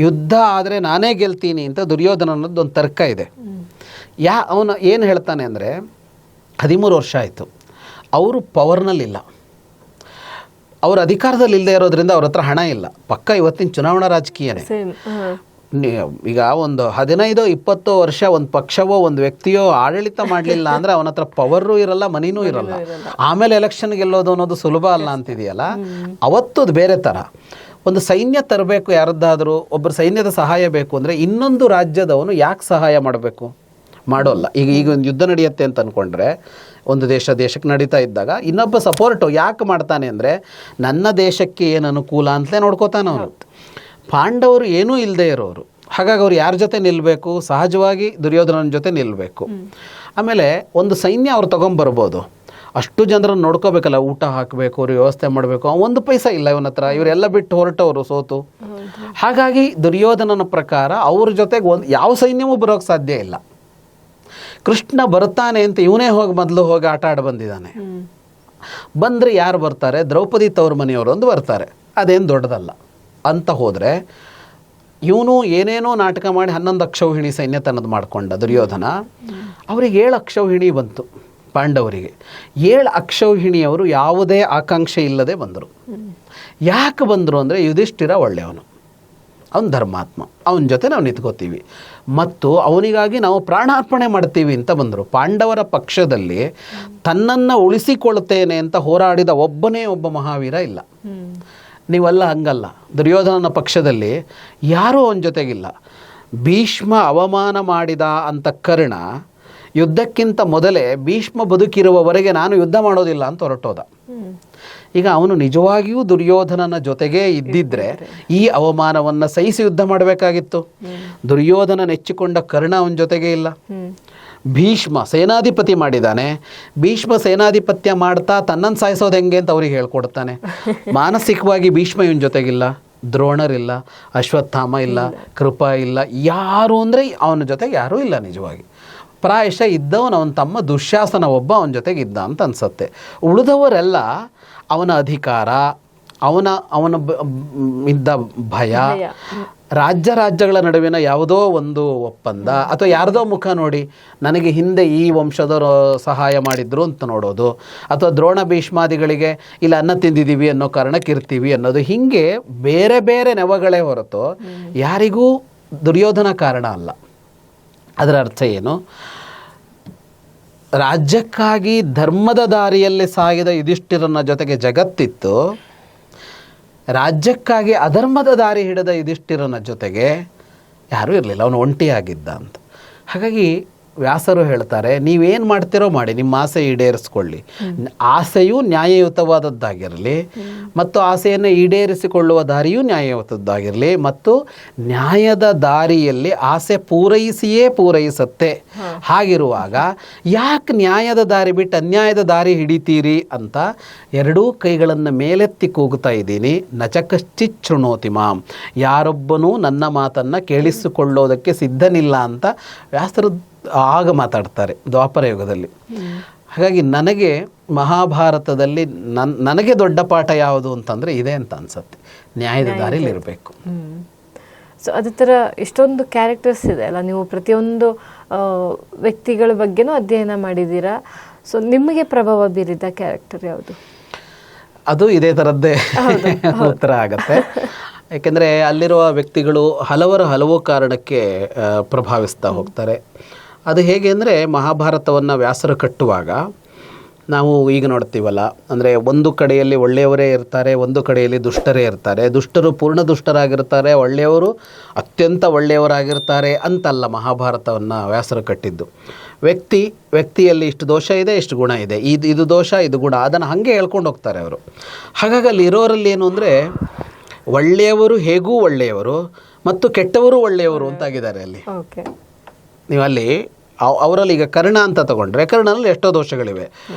ಯುದ್ಧ ಆದರೆ ನಾನೇ ಗೆಲ್ತೀನಿ ಅಂತ ದುರ್ಯೋಧನನದ್ದು ಒಂದು ತರ್ಕ ಇದೆ. ಅವನು ಏನು ಹೇಳ್ತಾನೆ ಅಂದರೆ, 13 ವರ್ಷ ಆಯಿತು, ಅವರು ಪವರ್ನಲ್ಲಿಲ್ಲ, ಅವ್ರ ಅಧಿಕಾರದಲ್ಲಿ ಇಲ್ಲದೆ ಇರೋದ್ರಿಂದ ಅವ್ರ ಹತ್ರ ಹಣ ಇಲ್ಲ. ಪಕ್ಕ ಇವತ್ತಿನ ಚುನಾವಣಾ ರಾಜಕೀಯನೇ. ಈಗ ಒಂದು 15-20 ವರ್ಷ ಒಂದು ಪಕ್ಷವೋ ಒಂದು ವ್ಯಕ್ತಿಯೋ ಆಡಳಿತ ಮಾಡಲಿಲ್ಲ ಅಂದರೆ ಅವನ ಹತ್ರ ಪವರೂ ಇರಲ್ಲ, ಮನಿನೂ ಇರಲ್ಲ. ಆಮೇಲೆ ಎಲೆಕ್ಷನ್ ಗೆಲ್ಲೋದು ಅನ್ನೋದು ಸುಲಭ ಅಲ್ಲ ಅಂತಿದೆಯಲ್ಲ, ಅವತ್ತು ಅದು ಬೇರೆ ಥರ. ಒಂದು ಸೈನ್ಯ ತರಬೇಕು, ಯಾರದ್ದಾದರೂ ಒಬ್ಬರು ಸೈನ್ಯದ ಸಹಾಯ ಬೇಕು ಅಂದರೆ ಇನ್ನೊಂದು ರಾಜ್ಯದವನು ಯಾಕೆ ಸಹಾಯ ಮಾಡಬೇಕು? ಮಾಡೋಲ್ಲ. ಈಗ ಒಂದು ಯುದ್ಧ ನಡೆಯುತ್ತೆ ಅಂತ ಅಂದ್ಕೊಂಡ್ರೆ, ಒಂದು ದೇಶಕ್ಕೆ ನಡೀತಾ ಇದ್ದಾಗ ಇನ್ನೊಬ್ಬ ಸಪೋರ್ಟು ಯಾಕೆ ಮಾಡ್ತಾನೆ ಅಂದರೆ ನನ್ನ ದೇಶಕ್ಕೆ ಏನು ಅನುಕೂಲ ಅಂತಲೇ ನೋಡ್ಕೋತಾನೆ ಅವನು. ಪಾಂಡವರು ಏನೂ ಇಲ್ಲದೆ ಇರೋರು, ಹಾಗಾಗಿ ಅವ್ರು ಯಾರ ಜೊತೆ ನಿಲ್ಲಬೇಕು? ಸಹಜವಾಗಿ ದುರ್ಯೋಧನನ ಜೊತೆ ನಿಲ್ಲಬೇಕು. ಆಮೇಲೆ ಒಂದು ಸೈನ್ಯ ಅವ್ರು ತೊಗೊಂಬರ್ಬೋದು, ಅಷ್ಟು ಜನರನ್ನು ನೋಡ್ಕೋಬೇಕಲ್ಲ, ಊಟ ಹಾಕಬೇಕು, ಅವ್ರು ವ್ಯವಸ್ಥೆ ಮಾಡಬೇಕು. ಒಂದು ಪೈಸಾ ಇಲ್ಲ ಇವನ ಹತ್ರ, ಇವರೆಲ್ಲ ಬಿಟ್ಟು ಹೊರಟವರು ಸೋತು. ಹಾಗಾಗಿ ದುರ್ಯೋಧನನ ಪ್ರಕಾರ ಅವ್ರ ಜೊತೆಗೆ ಯಾವ ಸೈನ್ಯವೂ ಬರೋಕ್ಕೆ ಸಾಧ್ಯ ಇಲ್ಲ. ಕೃಷ್ಣ ಬರ್ತಾನೆ ಅಂತ ಇವನೇ ಮೊದಲು ಹೋಗಿ ಆಟ ಆಡಿ ಬಂದಿದ್ದಾನೆ. ಬಂದರೆ ಯಾರು ಬರ್ತಾರೆ? ದ್ರೌಪದಿ ತವ್ರ ಮನೆಯವರು ಒಂದು ಬರ್ತಾರೆ, ಅದೇನು ದೊಡ್ಡದಲ್ಲ ಅಂತ ಹೋದರೆ, ಇವನು ಏನೇನೋ ನಾಟಕ ಮಾಡಿ 11 ಅಕ್ಷೌಹಿಣಿ ಸೈನ್ಯ ತನ್ನದು ಮಾಡಿಕೊಂಡ ದುರ್ಯೋಧನ. ಅವರಿಗೆ 7 ಅಕ್ಷೌಹಿಣಿ ಬಂತು ಪಾಂಡವರಿಗೆ. 7 ಅಕ್ಷೌಹಿಣಿಯವರು ಯಾವುದೇ ಆಕಾಂಕ್ಷೆ ಇಲ್ಲದೆ ಬಂದರು. ಯಾಕೆ ಬಂದರು ಅಂದರೆ ಯುಧಿಷ್ಠಿರ ಒಳ್ಳೆಯವನು, ಅವನು ಧರ್ಮಾತ್ಮ, ಅವನ ಜೊತೆ ನಾವು ನಿಂತ್ಕೋತೀವಿ ಮತ್ತು ಅವನಿಗಾಗಿ ನಾವು ಪ್ರಾಣಾರ್ಪಣೆ ಮಾಡ್ತೀವಿ ಅಂತ ಬಂದರು. ಪಾಂಡವರ ಪಕ್ಷದಲ್ಲಿ ತನ್ನನ್ನು ಉಳಿಸಿಕೊಳ್ತೇನೆ ಅಂತ ಹೋರಾಡಿದ ಒಬ್ಬ ಮಹಾವೀರ ಇಲ್ಲ. ನೀವೆಲ್ಲ ಹಂಗಲ್ಲ. ದುರ್ಯೋಧನನ ಪಕ್ಷದಲ್ಲಿ ಯಾರೂ ಅವನ ಜೊತೆಗಿಲ್ಲ. ಭೀಷ್ಮ ಅವಮಾನ ಮಾಡಿದ ಅಂತ ಕರ್ಣ ಯುದ್ಧಕ್ಕಿಂತ ಮೊದಲೇ ಭೀಷ್ಮ ಬದುಕಿರುವವರೆಗೆ ನಾನು ಯುದ್ಧ ಮಾಡೋದಿಲ್ಲ ಅಂತ ಹೊರಟೋದ. ಈಗ ಅವನು ನಿಜವಾಗಿಯೂ ದುರ್ಯೋಧನನ ಜೊತೆಗೇ ಇದ್ದಿದ್ರೆ ಈ ಅವಮಾನವನ್ನು ಸಹಿಸಿ ಯುದ್ಧ ಮಾಡಬೇಕಾಗಿತ್ತು. ದುರ್ಯೋಧನ ನೆಚ್ಚಿಕೊಂಡ ಕರ್ಣ ಅವನ ಜೊತೆಗೆ ಇಲ್ಲ. ಭೀಷ್ಮ ಸೇನಾಧಿಪತಿ ಮಾಡಿದ್ದಾನೆ. ಭೀಷ್ಮ ಸೇನಾಧಿಪತ್ಯ ಮಾಡ್ತಾ ತನ್ನನ್ನು ಸಾಯಿಸೋದು ಹೆಂಗೆ ಅಂತ ಅವ್ರಿಗೆ ಹೇಳ್ಕೊಡ್ತಾನೆ. ಮಾನಸಿಕವಾಗಿ ಭೀಷ್ಮ ಇವನ ಜೊತೆಗಿಲ್ಲ. ದ್ರೋಣರಿಲ್ಲ, ಅಶ್ವತ್ಥಾಮ ಇಲ್ಲ, ಕೃಪಾ ಇಲ್ಲ, ಯಾರು ಅಂದರೆ ಅವನ ಜೊತೆಗೆ ಯಾರೂ ಇಲ್ಲ. ನಿಜವಾಗಿ ಪ್ರಾಯಶಃ ಇದ್ದವನು ಅವನ ತಮ್ಮ ದುಶ್ಯಾಸನ ಒಬ್ಬ ಅವನ ಜೊತೆಗೆ ಇದ್ದ ಅಂತ ಅನಿಸುತ್ತೆ. ಉಳಿದವರೆಲ್ಲ ಅವನ ಅಧಿಕಾರ, ಅವನ ಇದ್ದ ಭಯ, ರಾಜ್ಯಗಳ ನಡುವಿನ ಯಾವುದೋ ಒಂದು ಒಪ್ಪಂದ, ಅಥವಾ ಯಾರದೋ ಮುಖ ನೋಡಿ ನನಗೆ ಹಿಂದೆ ಈ ವಂಶದವರು ಸಹಾಯ ಮಾಡಿದ್ರು ಅಂತ ನೋಡೋದು, ಅಥವಾ ದ್ರೋಣ ಭೀಷ್ಮಾದಿಗಳಿಗೆ ಇಲ್ಲ ಅನ್ನ ತಿಂದಿದ್ದೀವಿ ಅನ್ನೋ ಕಾರಣಕ್ಕೆ ಇರ್ತೀವಿ ಅನ್ನೋದು, ಹೀಗೆ ಬೇರೆ ಬೇರೆ ನೆವಗಳೇ ಹೊರತು ಯಾರಿಗೂ ದುರ್ಯೋಧನ ಕಾರಣ ಅಲ್ಲ. ಅದರ ಅರ್ಥ ಏನು? ರಾಜ್ಯಕ್ಕಾಗಿ ಧರ್ಮದ ದಾರಿಯಲ್ಲಿ ಸಾಗಿದ ಯುಧಿಷ್ಠಿರನ ಜೊತೆಗೆ ಜಗತ್ತಿತ್ತು, ರಾಜ್ಯಕ್ಕಾಗಿ ಅಧರ್ಮದ ದಾರಿ ಹಿಡಿದ ಯುಧಿಷ್ಠಿರನ ಜೊತೆಗೆ ಯಾರೂ ಇರಲಿಲ್ಲ, ಅವನು ಒಂಟಿಯಾಗಿದ್ದ ಅಂತ. ಹಾಗಾಗಿ ವ್ಯಾಸರು ಹೇಳ್ತಾರೆ, ನೀವೇನು ಮಾಡ್ತಿರೋ ಮಾಡಿ, ನಿಮ್ಮ ಆಸೆ ಈಡೇರಿಸ್ಕೊಳ್ಳಿ. ಆಸೆಯೂ ನ್ಯಾಯಯುತವಾದದ್ದಾಗಿರಲಿ ಮತ್ತು ಆಸೆಯನ್ನು ಈಡೇರಿಸಿಕೊಳ್ಳುವ ದಾರಿಯೂ ನ್ಯಾಯಯುತದ್ದಾಗಿರಲಿ ಮತ್ತು ನ್ಯಾಯದ ದಾರಿಯಲ್ಲಿ ಆಸೆ ಪೂರೈಸಿಯೇ ಪೂರೈಸುತ್ತೆ. ಹಾಗಿರುವಾಗ ಯಾಕೆ ನ್ಯಾಯದ ದಾರಿ ಬಿಟ್ಟು ಅನ್ಯಾಯದ ದಾರಿ ಹಿಡಿತೀರಿ ಅಂತ ಎರಡೂ ಕೈಗಳನ್ನು ಮೇಲೆತ್ತಿ ಕೂಗುತ್ತಾ ಇದ್ದೀನಿ. ನಚಕಶ್ಚಿತ್ ಶೃಣೋತಿ ಮಾಂ, ಯಾರೊಬ್ಬನೂ ನನ್ನ ಮಾತನ್ನು ಕೇಳಿಸಿಕೊಳ್ಳೋದಕ್ಕೆ ಸಿದ್ಧನಿಲ್ಲ ಅಂತ ವ್ಯಾಸರು ಆಗ ಮಾತಾಡ್ತಾರೆ ದ್ವಾಪರ ಯುಗದಲ್ಲಿ. ಹಾಗಾಗಿ ನನಗೆ ಮಹಾಭಾರತದಲ್ಲಿ ನನಗೆ ದೊಡ್ಡ ಪಾಠ ಯಾವುದು ಅಂತಂದರೆ ಇದೆ ಅಂತ ಅನ್ಸುತ್ತೆ, ನ್ಯಾಯದ ದಾರಿಯಲ್ಲಿ ಇರಬೇಕು. ಸೊ ಅದೇ ಥರ ಎಷ್ಟೊಂದು ಕ್ಯಾರೆಕ್ಟರ್ಸ್ ಇದೆ ಅಲ್ಲ, ನೀವು ಪ್ರತಿಯೊಂದು ವ್ಯಕ್ತಿಗಳ ಬಗ್ಗೆನೂ ಅಧ್ಯಯನ ಮಾಡಿದ್ದೀರಾ. ಸೊ ನಿಮಗೆ ಪ್ರಭಾವ ಬೀರಿದ ಕ್ಯಾರೆಕ್ಟರ್ ಯಾವುದು? ಅದು ಇದೇ ಥರದ್ದೇ ಉತ್ತರ ಆಗತ್ತೆ. ಯಾಕೆಂದರೆ ಅಲ್ಲಿರುವ ವ್ಯಕ್ತಿಗಳು ಹಲವು ಕಾರಣಕ್ಕೆ ಪ್ರಭಾವಿಸ್ತಾ ಹೋಗ್ತಾರೆ. ಅದು ಹೇಗೆ ಅಂದರೆ ಮಹಾಭಾರತವನ್ನು ವ್ಯಾಸರು ಕಟ್ಟುವಾಗ ನಾವು ಈಗ ನೋಡ್ತೀವಲ್ಲ, ಅಂದರೆ ಒಂದು ಕಡೆಯಲ್ಲಿ ಒಳ್ಳೆಯವರೇ ಇರ್ತಾರೆ, ಒಂದು ಕಡೆಯಲ್ಲಿ ದುಷ್ಟರೇ ಇರ್ತಾರೆ. ದುಷ್ಟರು ಪೂರ್ಣ ದುಷ್ಟರಾಗಿರ್ತಾರೆ, ಒಳ್ಳೆಯವರು ಅತ್ಯಂತ ಒಳ್ಳೆಯವರಾಗಿರ್ತಾರೆ ಅಂತಲ್ಲ ಮಹಾಭಾರತವನ್ನು ವ್ಯಾಸರು ಕಟ್ಟಿದ್ದು. ವ್ಯಕ್ತಿಯಲ್ಲಿ ಇಷ್ಟು ದೋಷ ಇದೆ, ಇಷ್ಟು ಗುಣ ಇದೆ, ಇದು ದೋಷ, ಇದು ಗುಣ, ಅದನ್ನು ಹಾಗೆ ಹೇಳ್ಕೊಂಡು ಹೋಗ್ತಾರೆ ಅವರು. ಹಾಗಾಗಿ ಅಲ್ಲಿ ಇರೋರಲ್ಲಿ ಏನು ಅಂದರೆ ಒಳ್ಳೆಯವರು ಹೇಗೂ ಒಳ್ಳೆಯವರು ಮತ್ತು ಕೆಟ್ಟವರು ಒಳ್ಳೆಯವರು ಅಂತಾಗಿದ್ದಾರೆ ಅಲ್ಲಿ. ನೀವು ಅಲ್ಲಿ ಅವರಲ್ಲಿ ಈಗ ಕರ್ಣ ಅಂತ ತಗೊಂಡ್ರೆ ಕರ್ಣನಲ್ಲಿ ಎಷ್ಟೋ ದೋಷಗಳಿವೆ,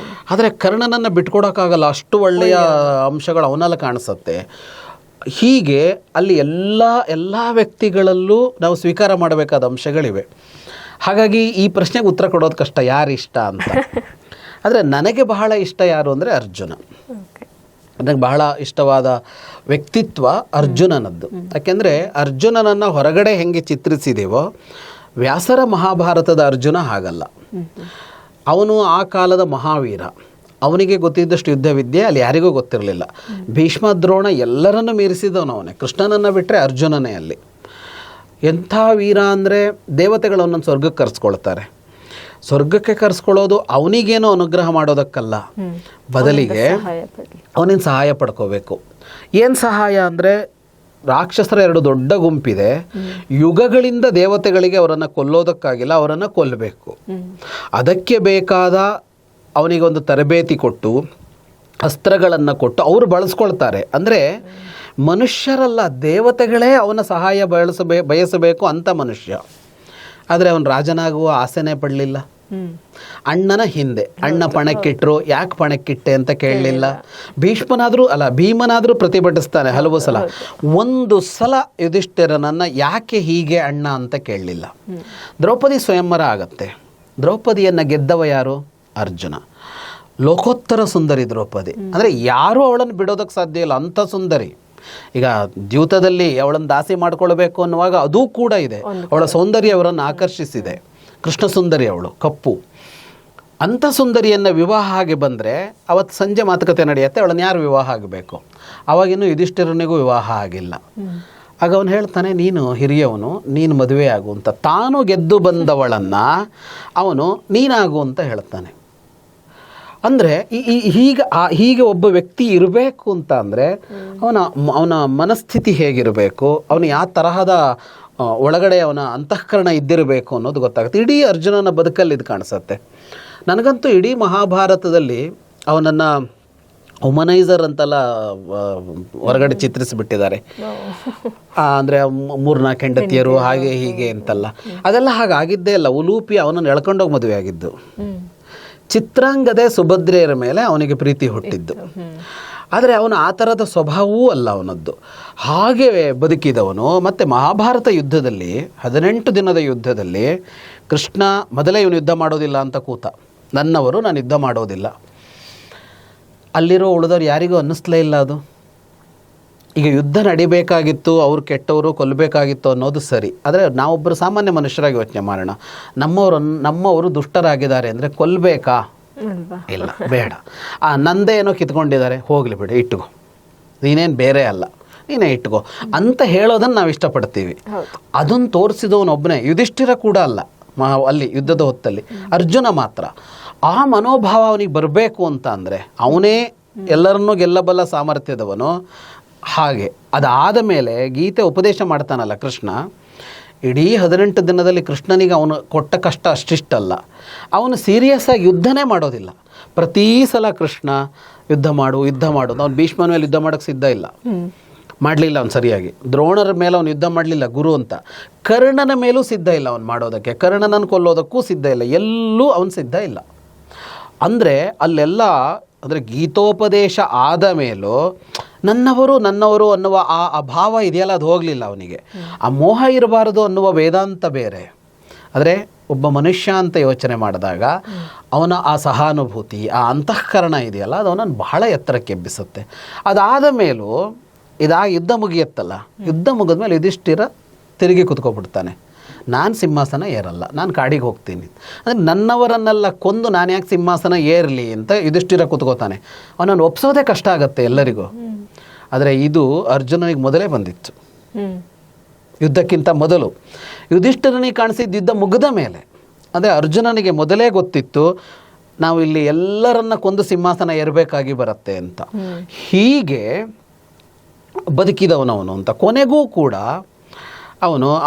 ಆದರೆ ಕರ್ಣನನ್ನು ಬಿಟ್ಕೊಡೋಕ್ಕಾಗಲ್ಲ, ಅಷ್ಟು ಒಳ್ಳೆಯ ಅಂಶಗಳು ಅವನಲ್ಲಿ ಕಾಣಿಸುತ್ತೆ. ಹೀಗೆ ಅಲ್ಲಿ ಎಲ್ಲ ವ್ಯಕ್ತಿಗಳಲ್ಲೂ ನಾವು ಸ್ವೀಕಾರ ಮಾಡಬೇಕಾದ ಅಂಶಗಳಿವೆ. ಹಾಗಾಗಿ ಈ ಪ್ರಶ್ನೆಗೆ ಉತ್ತರ ಕೊಡೋದು ಕಷ್ಟ, ಯಾರು ಇಷ್ಟ ಅಂತ. ಆದರೆ ನನಗೆ ಬಹಳ ಇಷ್ಟ ಯಾರು ಅಂದರೆ ಅರ್ಜುನ. ನನಗೆ ಬಹಳ ಇಷ್ಟವಾದ ವ್ಯಕ್ತಿತ್ವ ಅರ್ಜುನನದ್ದು. ಯಾಕೆಂದರೆ ಅರ್ಜುನನನ್ನು ಹೊರಗಡೆ ಹೆಂಗೆ ಚಿತ್ರಿಸಿದೆವೋ ವ್ಯಾಸರ ಮಹಾಭಾರತದ ಅರ್ಜುನ ಹಾಗಲ್ಲ. ಅವನು ಆ ಕಾಲದ ಮಹಾವೀರ, ಅವನಿಗೆ ಗೊತ್ತಿದ್ದಷ್ಟು ಯುದ್ಧ ವಿದ್ಯೆ ಅಲ್ಲಿ ಯಾರಿಗೂ ಗೊತ್ತಿರಲಿಲ್ಲ. ಭೀಷ್ಮ ದ್ರೋಣ ಎಲ್ಲರನ್ನು ಮೀರಿಸಿದವನು ಅವನೇ, ಕೃಷ್ಣನನ್ನು ಬಿಟ್ಟರೆ ಅರ್ಜುನನೇ ಅಲ್ಲಿ. ಎಂಥ ವೀರ ಅಂದರೆ ದೇವತೆಗಳು ಅವನನ್ನು ಸ್ವರ್ಗಕ್ಕೆ ಕರೆಸ್ಕೊಳ್ತಾರೆ. ಸ್ವರ್ಗಕ್ಕೆ ಕರೆಸ್ಕೊಳ್ಳೋದು ಅವನಿಗೇನೋ ಅನುಗ್ರಹ ಮಾಡೋದಕ್ಕಲ್ಲ, ಬದಲಿಗೆ ಅವನಿಂದ ಸಹಾಯ ಪಡ್ಕೋಬೇಕು. ಏನು ಸಹಾಯ ಅಂದರೆ ರಾಕ್ಷಸರ 2 ದೊಡ್ಡ ಗುಂಪಿದೆ, ಯುಗಗಳಿಂದ ದೇವತೆಗಳಿಗೆ ಅವರನ್ನು ಕೊಲ್ಲೋದಕ್ಕಾಗಿಲ್ಲ, ಅವರನ್ನು ಕೊಲ್ಲಬೇಕು. ಅದಕ್ಕೆ ಬೇಕಾದ ಅವನಿಗೆ ಒಂದು ತರಬೇತಿ ಕೊಟ್ಟು ಅಸ್ತ್ರಗಳನ್ನು ಕೊಟ್ಟು ಅವರು ಬಳಸ್ಕೊಳ್ತಾರೆ. ಅಂದರೆ ಮನುಷ್ಯರಲ್ಲ, ದೇವತೆಗಳೇ ಅವನ ಸಹಾಯ ಬಯಸಬೇಕು ಅಂತ ಮನುಷ್ಯ. ಆದರೆ ಅವನು ರಾಜನಾಗುವ ಆಸೆನೇ ಪಡಲಿಲ್ಲ. ಅಣ್ಣನ ಹಿಂದೆ ಅಣ್ಣ ಪಣಕ್ಕಿಟ್ರು, ಯಾಕೆ ಪಣಕ್ಕಿಟ್ಟೆ ಅಂತ ಕೇಳಲಿಲ್ಲ. ಭೀಮನಾದರೂ ಪ್ರತಿಭಟಿಸ್ತಾನೆ ಹಲವು ಸಲ. ಒಂದು ಸಲ ಯುಧಿಷ್ಠಿರನನ್ನು ಯಾಕೆ ಹೀಗೆ ಅಣ್ಣ ಅಂತ ಕೇಳಲಿಲ್ಲ. ದ್ರೌಪದಿ ಸ್ವಯಂವರ ಆಗತ್ತೆ. ದ್ರೌಪದಿಯನ್ನು ಗೆದ್ದವ ಯಾರು? ಅರ್ಜುನ. ಲೋಕೋತ್ತರ ಸುಂದರಿ ದ್ರೌಪದಿ, ಅಂದರೆ ಯಾರೂ ಅವಳನ್ನು ಬಿಡೋದಕ್ಕೆ ಸಾಧ್ಯ ಇಲ್ಲ, ಅಂಥ ಸುಂದರಿ. ಈಗ ದ್ಯೂತದಲ್ಲಿ ಅವಳನ್ನು ದಾಸಿ ಮಾಡ್ಕೊಳ್ಬೇಕು ಅನ್ನುವಾಗ ಅದೂ ಕೂಡ ಇದೆ, ಅವಳ ಸೌಂದರ್ಯ ಅವರನ್ನು ಆಕರ್ಷಿಸಿದೆ. ಕೃಷ್ಣ ಸುಂದರಿ ಅವಳು, ಕಪ್ಪು. ಅಂಥ ಸುಂದರಿಯನ್ನು ವಿವಾಹ ಆಗಿ ಬಂದರೆ ಅವತ್ತು ಸಂಜೆ ಮಾತುಕತೆ ನಡೆಯುತ್ತೆ, ಅವಳನ್ನು ಯಾರು ವಿವಾಹ ಆಗಬೇಕು? ಅವಾಗಿನ್ನೂ ಯುಧಿಷ್ಠಿರನಿಗೂ ವಿವಾಹ ಆಗಿಲ್ಲ. ಆಗ ಅವನು ಹೇಳ್ತಾನೆ, ನೀನು ಹಿರಿಯವನು, ನೀನು ಮದುವೆ ಆಗು ಅಂತ. ತಾನು ಗೆದ್ದು ಬಂದವಳನ್ನು ಅವನು ನೀನಾಗು ಅಂತ ಹೇಳ್ತಾನೆ. ಅಂದರೆ ಹೀಗೆ ಒಬ್ಬ ವ್ಯಕ್ತಿ ಇರಬೇಕು ಅಂತ ಅಂದರೆ ಅವನ ಮನಸ್ಥಿತಿ ಹೇಗಿರಬೇಕು, ಅವನು ಯಾವ ತರಹದ ಒಳಗಡೆ ಅವನ ಅಂತಃಕರಣ ಇದ್ದಿರಬೇಕು ಅನ್ನೋದು ಗೊತ್ತಾಗುತ್ತೆ. ಇಡೀ ಅರ್ಜುನನ ಬದುಕಲ್ಲಿ ಇದು ಕಾಣಿಸುತ್ತೆ. ನನಗಂತೂ ಇಡೀ ಮಹಾಭಾರತದಲ್ಲಿ ಅವನನ್ನು ವುಮನೈಸರ್ ಅಂತೆಲ್ಲ ಹೊರಗಡೆ ಚಿತ್ರಿಸಿಬಿಟ್ಟಿದ್ದಾರೆ. ಅಂದರೆ 3-4 ಹೆಂಡತಿಯರು ಹಾಗೆ ಹೀಗೆ ಅಂತಲ್ಲ, ಅದೆಲ್ಲ ಹಾಗಾಗಿದ್ದೇ ಅಲ್ಲ. ಉಲೂಪಿ ಅವನನ್ನು ಎಳ್ಕೊಂಡೋಗಿ ಮದುವೆ ಆಗಿದ್ದು. ಚಿತ್ರಾಂಗದೆ ಸುಭದ್ರೆಯರ ಮೇಲೆ ಅವನಿಗೆ ಪ್ರೀತಿ ಹುಟ್ಟಿದ್ದು. ಆದರೆ ಅವನು ಆ ಥರದ ಸ್ವಭಾವವೂ ಅಲ್ಲ ಅವನದ್ದು, ಹಾಗೆ ಬದುಕಿದವನು. ಮತ್ತು ಮಹಾಭಾರತ ಯುದ್ಧದಲ್ಲಿ 18 ದಿನದ ಯುದ್ಧದಲ್ಲಿ ಕೃಷ್ಣ ಮೊದಲೇ ಇವನು ಯುದ್ಧ ಮಾಡೋದಿಲ್ಲ ಅಂತ ಕೂತ, ನನ್ನವರು ನಾನು ಯುದ್ಧ ಮಾಡೋದಿಲ್ಲ. ಅಲ್ಲಿರೋ ಉಳಿದವ್ರು ಯಾರಿಗೂ ಅನ್ನಿಸ್ಲೇ ಇಲ್ಲ ಅದು. ಈಗ ಯುದ್ಧ ನಡಿಬೇಕಾಗಿತ್ತು, ಅವ್ರು ಕೆಟ್ಟವರು ಕೊಲ್ಲಬೇಕಾಗಿತ್ತು ಅನ್ನೋದು ಸರಿ. ಆದರೆ ನಾವೊಬ್ಬರು ಸಾಮಾನ್ಯ ಮನುಷ್ಯರಾಗಿ ಯೋಚನೆ ಮಾಡೋಣ, ನಮ್ಮವರು ದುಷ್ಟರಾಗಿದ್ದಾರೆ ಅಂದರೆ ಕೊಲ್ಲಬೇಕಾ? ಇಲ್ಲ, ಬೇಡ. ನಂದೇ ಏನೋ ಕಿತ್ಕೊಂಡಿದ್ದಾರೆ, ಹೋಗಲಿ ಬಿಡಿ, ಇಟ್ಕೋ, ನೀನೇನು ಬೇರೆ ಅಲ್ಲ, ನೀನೇ ಇಟ್ಕೋ ಅಂತ ಹೇಳೋದನ್ನು ನಾವು ಇಷ್ಟಪಡ್ತೀವಿ. ಅದನ್ನು ತೋರಿಸಿದವನೊಬ್ಬನೇ, ಯುಧಿಷ್ಠಿರ ಕೂಡ ಅಲ್ಲ ಅಲ್ಲಿ ಯುದ್ಧದ ಹೊತ್ತಲ್ಲಿ, ಅರ್ಜುನ ಮಾತ್ರ. ಆ ಮನೋಭಾವ ಅವನಿಗೆ ಬರಬೇಕು ಅಂತ ಅಂದರೆ ಅವನೇ ಎಲ್ಲರನ್ನೂ ಗೆಲ್ಲಬಲ್ಲ ಸಾಮರ್ಥ್ಯದವನು. ಹಾಗೆ ಅದಾದ ಮೇಲೆ ಗೀತೆ ಉಪದೇಶ ಮಾಡ್ತಾನಲ್ಲ ಕೃಷ್ಣ, ಇಡೀ 18 ದಿನದಲ್ಲಿ ಕೃಷ್ಣನಿಗೆ ಅವನು ಕೊಟ್ಟ ಕಷ್ಟ ಅಷ್ಟಿಷ್ಟಲ್ಲ. ಅವನು ಸೀರಿಯಸ್ ಆಗಿ ಯುದ್ಧನೇ ಮಾಡೋದಿಲ್ಲ. ಪ್ರತಿ ಸಲ ಕೃಷ್ಣ ಯುದ್ಧ ಮಾಡು ಅವನು ಭೀಷ್ಮನ ಮೇಲೆ ಯುದ್ಧ ಮಾಡೋಕ್ಕೆ ಸಿದ್ಧ ಇಲ್ಲ, ಮಾಡಲಿಲ್ಲ ಅವನು ಸರಿಯಾಗಿ. ದ್ರೋಣರ ಮೇಲೆ ಅವನು ಯುದ್ಧ ಮಾಡಲಿಲ್ಲ ಗುರು ಅಂತ. ಕರ್ಣನ ಮೇಲೂ ಸಿದ್ಧ ಇಲ್ಲ ಅವನು ಮಾಡೋದಕ್ಕೆ, ಕರ್ಣನನ್ನು ಕೊಲ್ಲೋದಕ್ಕೂ ಸಿದ್ಧ ಇಲ್ಲ, ಎಲ್ಲೂ ಅವನು ಸಿದ್ಧ ಇಲ್ಲ. ಅಂದರೆ ಅಲ್ಲೆಲ್ಲ ಅಂದರೆ ಗೀತೋಪದೇಶ ಆದ ಮೇಲೂ ನನ್ನವರು ಅನ್ನುವ ಆ ಅಭಾವ ಇದೆಯಲ್ಲ, ಅದು ಹೋಗಲಿಲ್ಲ ಅವನಿಗೆ. ಆ ಮೋಹ ಇರಬಾರದು ಅನ್ನುವ ವೇದಾಂತ ಬೇರೆ. ಆದರೆ ಒಬ್ಬ ಮನುಷ್ಯ ಅಂತ ಯೋಚನೆ ಮಾಡಿದಾಗ ಅವನ ಆ ಸಹಾನುಭೂತಿ, ಆ ಅಂತಃಕರಣ ಇದೆಯಲ್ಲ, ಅದು ಅವನನ್ನು ಬಹಳ ಎತ್ತರಕ್ಕೆ ಎಬ್ಬಿಸುತ್ತೆ. ಅದಾದ ಮೇಲೂ ಯುದ್ಧ ಮುಗಿಯುತ್ತಲ್ಲ, ಯುದ್ಧ ಮುಗಿದ ಮೇಲೆ ಯುಧಿಷ್ಠಿರ ತಿರುಗಿ ಕುತ್ಕೊಬಿಡ್ತಾನೆ, ನಾನು ಸಿಂಹಾಸನ ಏರಲ್ಲ, ನಾನು ಕಾಡಿಗೆ ಹೋಗ್ತೀನಿ. ಅಂದರೆ ನನ್ನವರನ್ನೆಲ್ಲ ಕೊಂದು ನಾನು ಯಾಕೆ ಸಿಂಹಾಸನ ಏರಲಿ ಅಂತ ಯುಧಿಷ್ಠಿರ ಕುತ್ಕೋತಾನೆ. ಅವನನ್ನು ಒಪ್ಸೋದೇ ಕಷ್ಟ ಆಗುತ್ತೆ ಎಲ್ಲರಿಗೂ. ಆದರೆ ಇದು ಅರ್ಜುನನಿಗೆ ಮೊದಲೇ ಬಂದಿತ್ತು, ಯುದ್ಧಕ್ಕಿಂತ ಮೊದಲು. ಯುಧಿಷ್ಠಿರನಿಗೆ ಕಾಣಿಸಿದ್ದು ಯುದ್ಧ ಮುಗಿದ ಮೇಲೆ. ಅಂದರೆ ಅರ್ಜುನನಿಗೆ ಮೊದಲೇ ಗೊತ್ತಿತ್ತು ನಾವು ಇಲ್ಲಿ ಎಲ್ಲರನ್ನ ಕೊಂದು ಸಿಂಹಾಸನ ಏರಬೇಕಾಗಿ ಬರುತ್ತೆ ಅಂತ. ಹೀಗೆ ಬದುಕಿದವನವನು ಅಂತ. ಕೊನೆಗೂ ಕೂಡ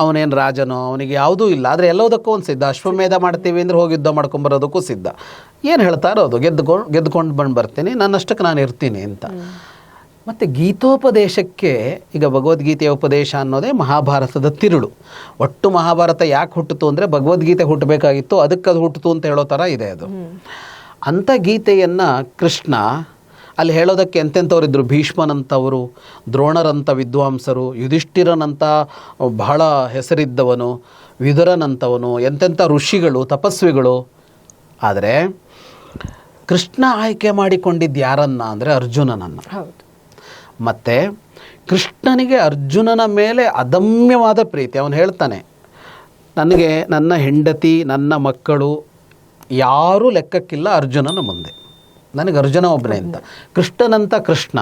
ಅವನೇನು ರಾಜನೋ, ಅವನಿಗೆ ಯಾವುದೂ ಇಲ್ಲ, ಆದರೆ ಎಲ್ಲದಕ್ಕೂ ಒಂದು ಸಿದ್ಧ. ಅಶ್ವಮೇಧ ಮಾಡ್ತೀವಿ ಅಂದರೆ ಹೋಗಿ ಯುದ್ಧ ಮಾಡ್ಕೊಂಬರೋದಕ್ಕೂ ಸಿದ್ಧ. ಏನು ಹೇಳ್ತಾರೋ ಅದು, ಗೆದ್ದುಕೊಂಡು ಬಂದು ಬರ್ತೀನಿ, ನನ್ನಷ್ಟಕ್ಕೆ ನಾನು ಇರ್ತೀನಿ ಅಂತ. ಮತ್ತು ಗೀತೋಪದೇಶಕ್ಕೆ, ಈಗ ಭಗವದ್ಗೀತೆಯ ಉಪದೇಶ ಅನ್ನೋದೇ ಮಹಾಭಾರತದ ತಿರುಳು. ಒಟ್ಟು ಮಹಾಭಾರತ ಯಾಕೆ ಹುಟ್ಟಿತು ಅಂದರೆ ಭಗವದ್ಗೀತೆ ಹುಟ್ಟಬೇಕಾಗಿತ್ತು, ಅದಕ್ಕೆ ಅದು ಹುಟ್ಟಿತು ಅಂತ ಹೇಳೋ ಥರ ಇದೆ ಅದು. ಅಂಥ ಗೀತೆಯನ್ನು ಕೃಷ್ಣ ಅಲ್ಲಿ ಹೇಳೋದಕ್ಕೆ ಎಂತೆಂಥವರಿದ್ದರು. ಭೀಷ್ಮನಂಥವರು, ದ್ರೋಣರಂಥ ವಿದ್ವಾಂಸರು, ಯುಧಿಷ್ಠಿರನಂಥ ಬಹಳ ಹೆಸರಿದ್ದವನು, ವಿದುರನಂಥವನು, ಎಂತೆಂಥ ಋಷಿಗಳು, ತಪಸ್ವಿಗಳು. ಆದರೆ ಕೃಷ್ಣ ಆಯ್ಕೆ ಮಾಡಿಕೊಂಡಿದ್ದು ಯಾರನ್ನ ಅಂದರೆ ಅರ್ಜುನನನ್ನು. ಹೌದು. ಮತ್ತು ಕೃಷ್ಣನಿಗೆ ಅರ್ಜುನನ ಮೇಲೆ ಅದಮ್ಯವಾದ ಪ್ರೀತಿ. ಅವನು ಹೇಳ್ತಾನೆ, ನನಗೆ ನನ್ನ ಹೆಂಡತಿ, ನನ್ನ ಮಕ್ಕಳು ಯಾರೂ ಲೆಕ್ಕಕ್ಕಿಲ್ಲ ಅರ್ಜುನನ ಮುಂದೆ, ನನಗೆ ಅರ್ಜುನ ಒಬ್ಬನೇ ಅಂತ. ಕೃಷ್ಣನಂತ ಕೃಷ್ಣ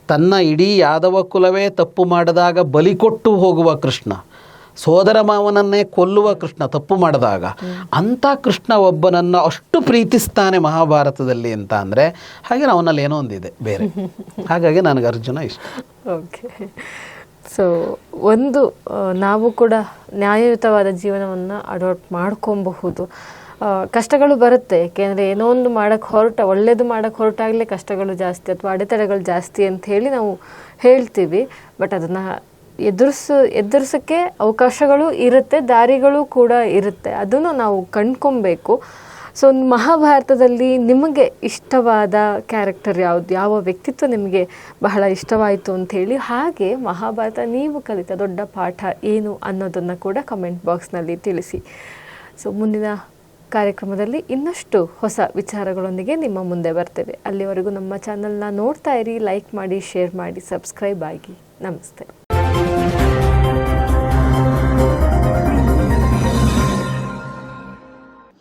ತನ್ನ ಇಡೀ ಯಾದವ ಕುಲವೇ ತಪ್ಪು ಮಾಡಿದಾಗ ಬಲಿ ಕೊಟ್ಟು ಹೋಗುವ ಕೃಷ್ಣ, ಸೋದರ ಮಾವನನ್ನೇ ಕೊಲ್ಲುವ ಕೃಷ್ಣ ತಪ್ಪು ಮಾಡಿದಾಗ, ಅಂಥ ಕೃಷ್ಣ ಒಬ್ಬನನ್ನು ಅಷ್ಟು ಪ್ರೀತಿಸ್ತಾನೆ ಮಹಾಭಾರತದಲ್ಲಿ ಅಂತ ಅಂದರೆ ಹಾಗೆ ಅವನಲ್ಲಿ ಏನೋ ಒಂದಿದೆ ಬೇರೆ. ಹಾಗಾಗಿ ನನಗೆ ಅರ್ಜುನ ಇಷ್ಟ. ಓಕೆ. ಸೊ ನಾವು ಕೂಡ ನ್ಯಾಯಯುತವಾದ ಜೀವನವನ್ನು ಅಡಾಪ್ಟ್ ಮಾಡ್ಕೊಬಹುದು. ಕಷ್ಟಗಳು ಬರುತ್ತೆ, ಏಕೆಂದರೆ ಏನೋ ಒಂದು ಒಳ್ಳೇದು ಮಾಡೋಕ್ಕೆ ಹೊರಟಾಗಲೇ ಕಷ್ಟಗಳು ಜಾಸ್ತಿ ಅಥವಾ ಅಡೆತಡೆಗಳು ಜಾಸ್ತಿ ಅಂತ ಹೇಳಿ ನಾವು ಹೇಳ್ತೀವಿ. ಬಟ್ ಅದನ್ನು ಎದುರಿಸೋಕ್ಕೆ ಅವಕಾಶಗಳು ಇರುತ್ತೆ, ದಾರಿಗಳು ಕೂಡ ಇರುತ್ತೆ, ಅದನ್ನು ನಾವು ಕಂಡ್ಕೊಬೇಕು. ಸೊ ಮಹಾಭಾರತದಲ್ಲಿ ನಿಮಗೆ ಇಷ್ಟವಾದ ಕ್ಯಾರೆಕ್ಟರ್ ಯಾವುದು, ಯಾವ ವ್ಯಕ್ತಿತ್ವ ನಿಮಗೆ ಬಹಳ ಇಷ್ಟವಾಯಿತು ಅಂಥೇಳಿ, ಹಾಗೆ ಮಹಾಭಾರತ ನೀವು ಕಲಿತ ದೊಡ್ಡ ಪಾಠ ಏನು ಅನ್ನೋದನ್ನು ಕೂಡ ಕಮೆಂಟ್ ಬಾಕ್ಸ್ನಲ್ಲಿ ತಿಳಿಸಿ. ಸೊ ಮುಂದಿನ ಕಾರ್ಯಕ್ರಮದಲ್ಲಿ ಇನ್ನಷ್ಟು ಹೊಸ ವಿಚಾರಗಳೊಂದಿಗೆ ನಿಮ್ಮ ಮುಂದೆ ಬರ್ತೇವೆ. ಅಲ್ಲಿವರೆಗೂ ನಮ್ಮ ಚಾನಲ್ನ ನೋಡ್ತಾ ಇರಿ, ಲೈಕ್ ಮಾಡಿ, ಶೇರ್ ಮಾಡಿ, ಸಬ್ಸ್ಕ್ರೈಬ್ ಆಗಿ. ನಮಸ್ತೆ.